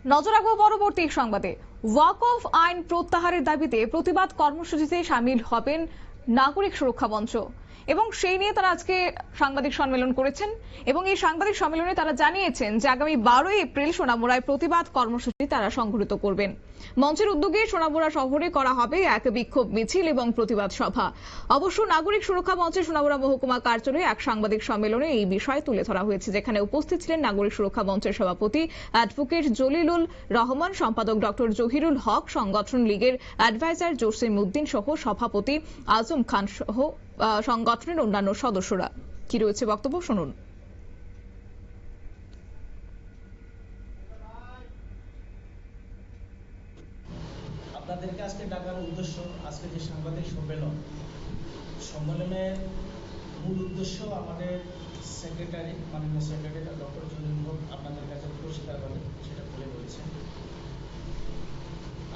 নজর রাখবো পরবর্তী সংবাদে। ওয়াক অফ আইন প্রত্যাহারের দাবিতে প্রতিবাদ কর্মসূচিতে সামিল হবেন নাগরিক সুরক্ষা মঞ্চ এবং সেই নিয়ে তারা আজকে সাংবাদিক সম্মেলন করেছেন এবং এই সাংবাদিক সম্মেলনে তারা জানিয়েছেন যে আগামী 12 এপ্রিল সোনামুড়ায় প্রতিবাদ কর্মসূচি তারা সংগঠিত করবেন। মঞ্চের উদ্যোগে সোনামুড়া শহরে করা হবে এক বিক্ষোভ মিছিল এবং প্রতিবাদ সভা। অবশ্য নাগরিক সুরক্ষা মঞ্চের সোনামুড়া মহকুমা কার্যালয়ে এক সাংবাদিক সম্মেলনে এই বিষয় তুলে ধরা হয়েছে, যেখানে উপস্থিত ছিলেন নাগরিক সুরক্ষা মঞ্চের সভাপতি অ্যাডভোকেট জলিলুল রহমান, সম্পাদক ডক্টর জহিরুল হক, সংগঠন লীগের অ্যাডভাইজার জসিম উদ্দিন সহ সভাপতি আজম খান সহ সংগঠনের অন্যান্য সদস্যরা। কি রয়েছে বক্তব্য শুনুন। আপনাদেরকে আজকে ডাকার উদ্দেশ্য, আজকে যে সাংবাদিক সম্মেলনের মূল উদ্দেশ্য আমাদের সেক্রেটারি, মাননীয় সেক্রেটারি ডক্টর জলিল হক আপনাদের কাছে পরিষ্কারভাবে সেটা বলে বলেছেন।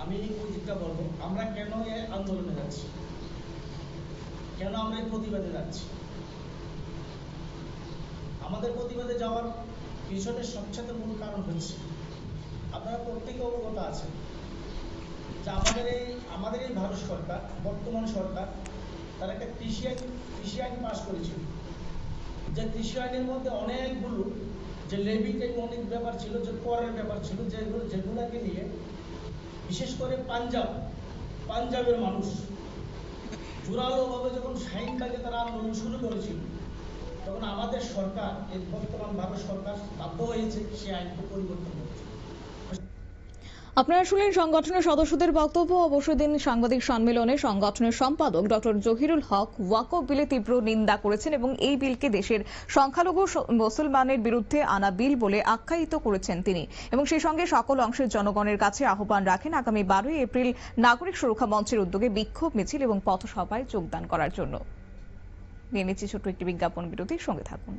আমি ওই দিকটা বলবো, আমরা কেন এই আন্দোলনে যাচ্ছি, কেন আমরা এই প্রতিবাদে যাচ্ছি। আমাদের প্রতিবাদে যাওয়ার পিছনে সবচেয়ে মূল কারণ হচ্ছে, আপনারা প্রত্যেকে অবগত আছেন যে আমাদের এই ভারত সরকার, বর্তমান সরকার, তারা একটা কৃষি আইন পাস করেছিল। যে কৃষি আইনের মধ্যে অনেকগুলো যে লেভিতে অনেক ব্যাপার ছিল, যে করের ব্যাপার ছিল, যেগুলোকে নিয়ে বিশেষ করে পাঞ্জাবের মানুষ জোরালোভাবে যখন শাহিনবাগে তারা আন্দোলন শুরু করেছিল, তখন আমাদের সরকার, এই বর্তমান ভারত সরকার বাধ্য হয়েছে সে আইনকে পরিবর্তন করতে। আপনারা শুনলেন সংগঠনের সদস্যদের বক্তব্য। অবশ্য দিন সাংবাদিক সম্মেলনে সংগঠনের সম্পাদক ডক্টর জহিরুল হক ওয়াকফ বিলে তীব্র নিন্দা করেছেন এবং এই বিলকে দেশের সংখ্যালঘু মুসলমানের বিরুদ্ধে আনা বিল বলে আখ্যায়িত করেছেন তিনি, এবং সেই সঙ্গে সকল অংশের জনগণের কাছে আহ্বান রাখেন আগামী 12 এপ্রিল নাগরিক সুরক্ষা মঞ্চের উদ্যোগে বিক্ষোভ মিছিল এবং পথসভায় যোগদান করার জন্য। নিয়ে নিচ্ছি ছোট্ট একটি বিজ্ঞাপন বিরতির সঙ্গে থাকুন।